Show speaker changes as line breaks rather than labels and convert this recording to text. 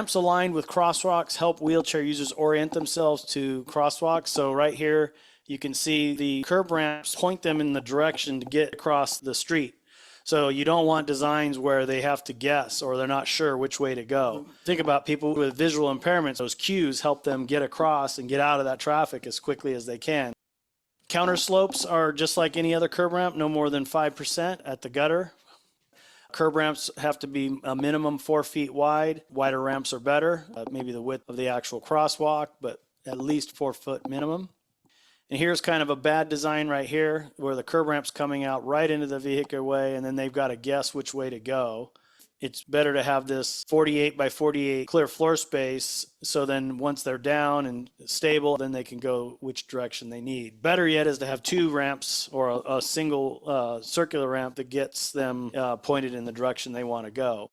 Ramps aligned with crosswalks help wheelchair users orient themselves to crosswalks. So right here, you can see the curb ramps point them in the direction to get across the street. So you don't want designs where they have to guess or they're not sure which way to go. Think about people with visual impairments. Those cues help them get across and get out of that traffic as quickly as they can. Counter slopes are just like any other curb ramp, no more than 5% at the gutter. Curb ramps have to be a minimum 4 feet wide. Wider ramps are better, maybe the width of the actual crosswalk, but at least 4 foot minimum. And here's kind of a bad design right here where the curb ramp's coming out right into the vehicular way and then they've got to guess which way to go. It's better to have this 48 by 48 clear floor space so then once they're down and stable, then they can go which direction they need. Better yet is to have 2 ramps or a single circular ramp that gets them pointed in the direction they want to go.